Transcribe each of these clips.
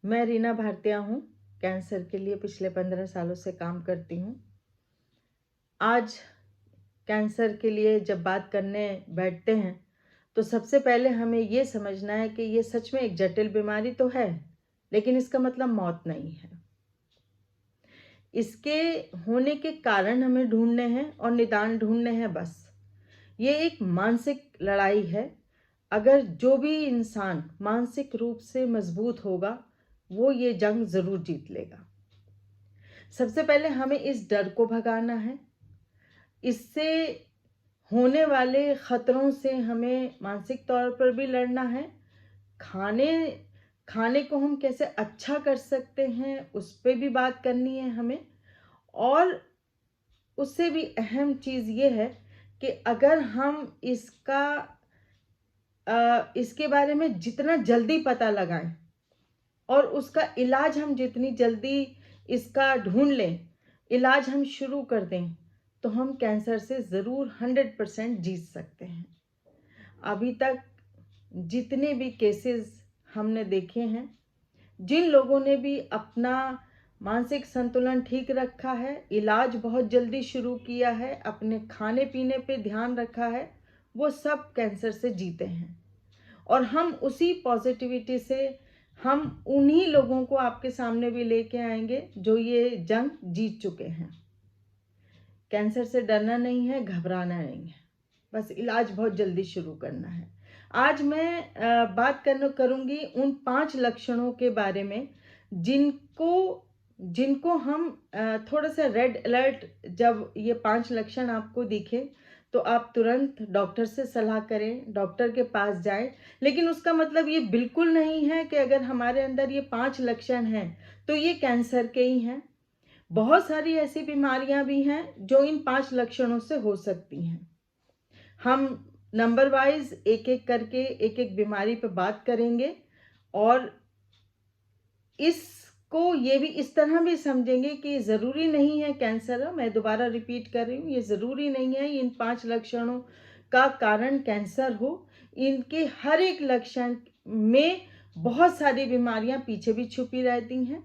मैं रीना भारतीय हूँ। कैंसर के लिए पिछले 15 सालों से काम करती हूँ। आज कैंसर के लिए जब बात करने बैठते हैं तो सबसे पहले हमें ये समझना है कि ये सच में एक जटिल बीमारी तो है, लेकिन इसका मतलब मौत नहीं है। इसके होने के कारण हमें ढूंढने हैं और निदान ढूंढने हैं बस। ये एक मानसिक लड़ाई है। अगर जो भी इंसान मानसिक रूप से मजबूत होगा वो ये जंग ज़रूर जीत लेगा। सबसे पहले हमें इस डर को भगाना है। इससे होने वाले ख़तरों से हमें मानसिक तौर पर भी लड़ना है। खाने खाने को हम कैसे अच्छा कर सकते हैं उस पे भी बात करनी है हमें। और उससे भी अहम चीज़ ये है कि अगर हम इसके बारे में जितना जल्दी पता लगाएं और उसका इलाज हम जितनी जल्दी इसका ढूंढ लें, इलाज हम शुरू कर दें, तो हम कैंसर से ज़रूर 100% जीत सकते हैं। अभी तक जितने भी केसेस हमने देखे हैं, जिन लोगों ने भी अपना मानसिक संतुलन ठीक रखा है, इलाज बहुत जल्दी शुरू किया है, अपने खाने पीने पे ध्यान रखा है, वो सब कैंसर से जीते हैं। और हम उसी पॉजिटिविटी से हम उन्हीं लोगों को आपके सामने भी लेके आएंगे जो ये जंग जीत चुके हैं। कैंसर से डरना नहीं है, घबराना नहीं है, बस इलाज बहुत जल्दी शुरू करना है। आज मैं बात करूंगी उन 5 लक्षणों के बारे में जिनको जिनको हम थोड़ा सा रेड अलर्ट, जब ये 5 लक्षण आपको दिखे तो आप तुरंत डॉक्टर से सलाह करें, डॉक्टर के पास जाएं। लेकिन उसका मतलब ये बिल्कुल नहीं है कि अगर हमारे अंदर ये 5 लक्षण हैं तो ये कैंसर के ही हैं। बहुत सारी ऐसी बीमारियां भी हैं जो इन 5 लक्षणों से हो सकती हैं। हम नंबर वाइज एक एक करके एक एक बीमारी पे बात करेंगे और इसको ये भी इस तरह भी समझेंगे कि ज़रूरी नहीं है कैंसर है। मैं दोबारा रिपीट कर रही हूँ, ये ज़रूरी नहीं है इन 5 लक्षणों का कारण कैंसर हो। इनके हर एक लक्षण में बहुत सारी बीमारियां पीछे भी छुपी रहती हैं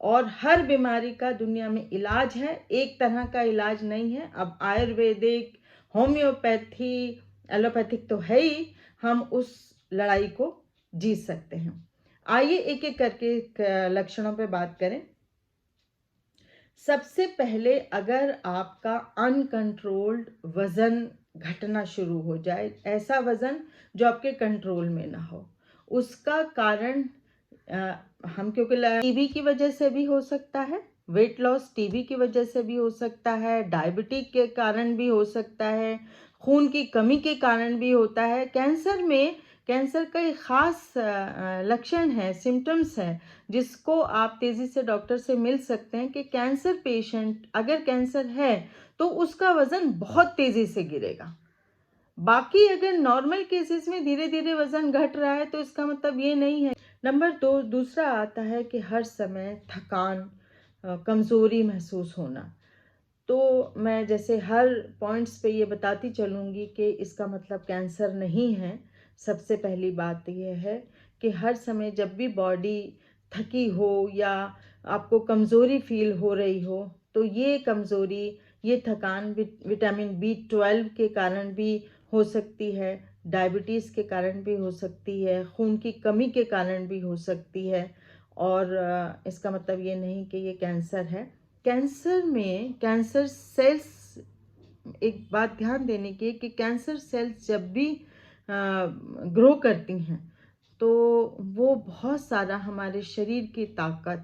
और हर बीमारी का दुनिया में इलाज है। एक तरह का इलाज नहीं है। अब आयुर्वेदिक, होम्योपैथी, एलोपैथिक तो है ही, हम उस लड़ाई को जीत सकते हैं। आइए एक एक करके लक्षणों पे बात करें। सबसे पहले अगर आपका अनकंट्रोल्ड वजन घटना शुरू हो जाए, ऐसा वजन जो आपके कंट्रोल में ना हो, उसका कारण हम क्योंकि टीबी की वजह से भी हो सकता है, वेट लॉस टीबी की वजह से भी हो सकता है, डायबिटीज के कारण भी हो सकता है, खून की कमी के कारण भी होता है। कैंसर का एक ख़ास लक्षण है, सिम्टम्स है, जिसको आप तेज़ी से डॉक्टर से मिल सकते हैं कि कैंसर पेशेंट अगर कैंसर है तो उसका वज़न बहुत तेज़ी से गिरेगा। बाकी अगर नॉर्मल केसेस में धीरे धीरे वज़न घट रहा है तो इसका मतलब ये नहीं है। नंबर 2, दूसरा आता है कि हर समय थकान, कमज़ोरी महसूस होना। तो मैं जैसे हर पॉइंट्स पे ये बताती चलूँगी कि इसका मतलब कैंसर नहीं है। सबसे पहली बात ये है कि हर समय जब भी बॉडी थकी हो या आपको कमज़ोरी फ़ील हो रही हो, तो ये कमज़ोरी, ये थकान विटामिन B12 के कारण भी हो सकती है, डायबिटीज़ के कारण भी हो सकती है, खून की कमी के कारण भी हो सकती है। और इसका मतलब ये नहीं कि ये कैंसर है। कैंसर सेल्स, एक बात ध्यान देने की कि कैंसर सेल्स जब भी ग्रो करती हैं तो वो बहुत सारा हमारे शरीर की ताकत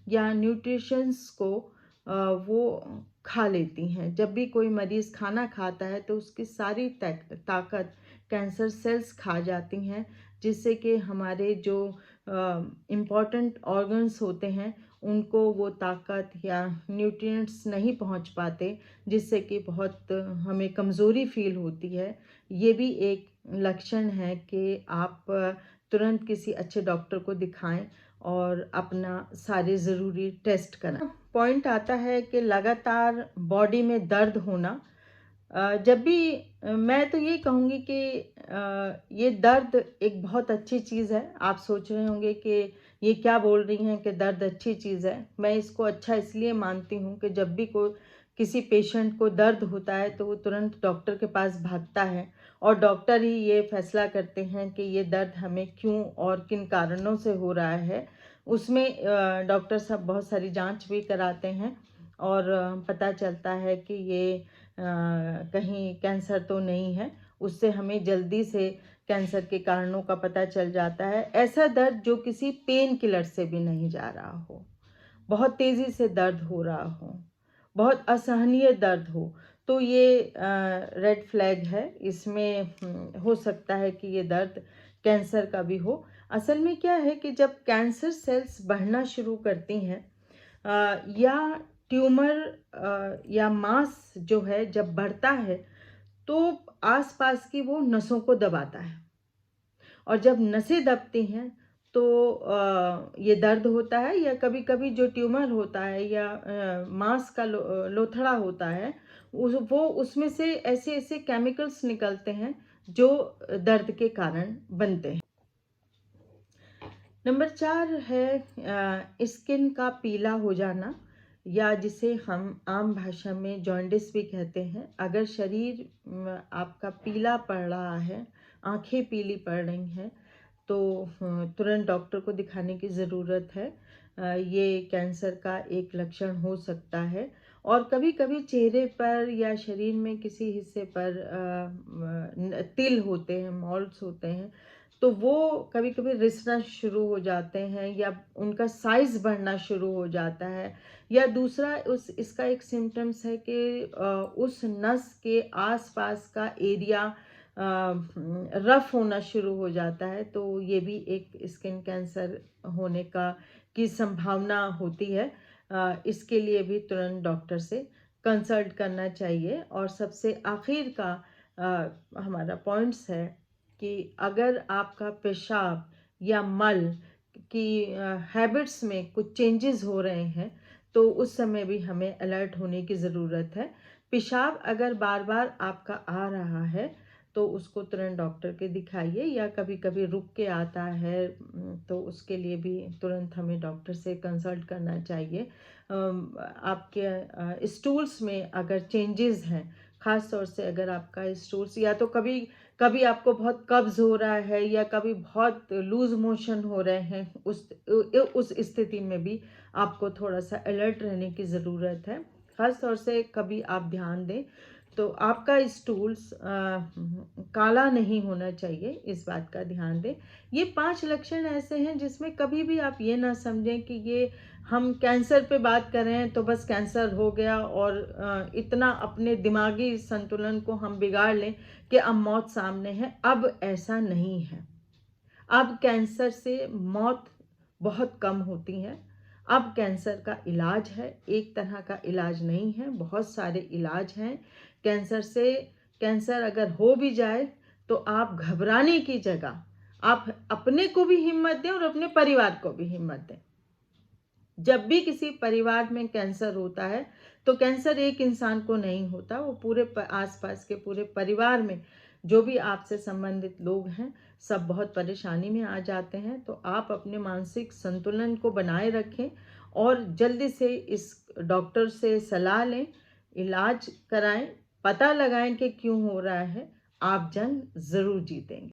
या न्यूट्रिशंस को वो खा लेती हैं। जब भी कोई मरीज़ खाना खाता है तो उसकी सारी ताकत कैंसर सेल्स खा जाती हैं, जिससे कि हमारे जो इम्पॉर्टेंट ऑर्गन्स होते हैं उनको वो ताकत या न्यूट्रिएंट्स नहीं पहुंच पाते, जिससे कि बहुत हमें कमज़ोरी फील होती है। ये भी एक लक्षण है कि आप तुरंत किसी अच्छे डॉक्टर को दिखाएं और अपना सारे ज़रूरी टेस्ट कराएं। पॉइंट आता है कि लगातार बॉडी में दर्द होना। जब भी मैं तो ये कहूँगी कि ये दर्द एक बहुत अच्छी चीज़ है। आप सोच रहे होंगे कि ये क्या बोल रही हैं कि दर्द अच्छी चीज़ है। मैं इसको अच्छा इसलिए मानती हूँ कि जब भी कोई किसी पेशेंट को दर्द होता है तो वो तुरंत डॉक्टर के पास भागता है और डॉक्टर ही ये फैसला करते हैं कि ये दर्द हमें क्यों और किन कारणों से हो रहा है। उसमें डॉक्टर साहब बहुत सारी जांच भी कराते हैं और पता चलता है कि ये कहीं कैंसर तो नहीं है। उससे हमें जल्दी से कैंसर के कारणों का पता चल जाता है। ऐसा दर्द जो किसी पेन किलर से भी नहीं जा रहा हो, बहुत तेज़ी से दर्द हो रहा हो, बहुत असहनीय दर्द हो, तो ये रेड फ्लैग है। इसमें हो सकता है कि ये दर्द कैंसर का भी हो। असल में क्या है कि जब कैंसर सेल्स बढ़ना शुरू करती हैं या ट्यूमर या मास जो है जब बढ़ता है तो आसपास की वो नसों को दबाता है और जब नसें दबती हैं तो ये दर्द होता है। या कभी-कभी जो ट्यूमर होता है या मांस का लोथड़ा होता है वो उसमें से ऐसे-ऐसे केमिकल्स निकलते हैं जो दर्द के कारण बनते हैं। नंबर 4 है स्किन का पीला हो जाना या जिसे हम आम भाषा में जॉन्डिस भी कहते हैं। अगर शरीर आपका पीला पड़ रहा है, आँखें पीली पड़ रही हैं तो तुरंत डॉक्टर को दिखाने की ज़रूरत है। ये कैंसर का एक लक्षण हो सकता है और कभी-कभी चेहरे पर या शरीर में किसी हिस्से पर तिल होते हैं, मॉल्स होते हैं, तो वो कभी-कभी रिसना शुरू हो जाते हैं या उनका साइज़ बढ़ना शुरू हो जाता है। या दूसरा इसका एक सिम्पटम्स है कि उस नस के आस-पास का एरिया रफ़ होना शुरू हो जाता है, तो ये भी एक स्किन कैंसर होने की संभावना होती है। इसके लिए भी तुरंत डॉक्टर से कंसल्ट करना चाहिए। और सबसे आखिर का हमारा पॉइंट्स है कि अगर आपका पेशाब या मल की हैबिट्स में कुछ चेंजेस हो रहे हैं तो उस समय भी हमें अलर्ट होने की ज़रूरत है। पेशाब अगर बार-बार आपका आ रहा है तो उसको तुरंत डॉक्टर के दिखाइए या कभी-कभी रुक के आता है तो उसके लिए भी तुरंत हमें डॉक्टर से कंसल्ट करना चाहिए। आपके स्टूल्स में अगर चेंजेस हैं, ख़ास तौर से अगर आपका स्टूल्स या तो कभी कभी आपको बहुत कब्ज़ हो रहा है या कभी बहुत लूज़ मोशन हो रहे हैं, उस स्थिति में भी आपको थोड़ा-सा अलर्ट रहने की ज़रूरत है। ख़ास तौर से कभी आप ध्यान दें तो आपका स्टूल्स काला नहीं होना चाहिए, इस बात का ध्यान दें। ये 5 लक्षण ऐसे हैं जिसमें कभी भी आप ये ना समझें कि ये हम कैंसर पे बात कर रहे हैं तो बस कैंसर हो गया और इतना अपने दिमागी संतुलन को हम बिगाड़ लें कि अब मौत सामने है। अब ऐसा नहीं है। अब कैंसर से मौत बहुत कम होती है। अब कैंसर का इलाज है, एक तरह का इलाज नहीं है, बहुत सारे इलाज हैं। कैंसर से कैंसर अगर हो भी जाए तो आप घबराने की जगह आप अपने को भी हिम्मत दें और अपने परिवार को भी हिम्मत दें। जब भी किसी परिवार में कैंसर होता है तो कैंसर एक इंसान को नहीं होता, वो पूरे आसपास के पूरे परिवार में जो भी आपसे संबंधित लोग हैं सब बहुत परेशानी में आ जाते हैं। तो आप अपने मानसिक संतुलन को बनाए रखें और जल्दी से इस डॉक्टर से सलाह लें, इलाज कराएं, पता लगाएं कि क्यों हो रहा है। आप जंग ज़रूर जीतेंगे।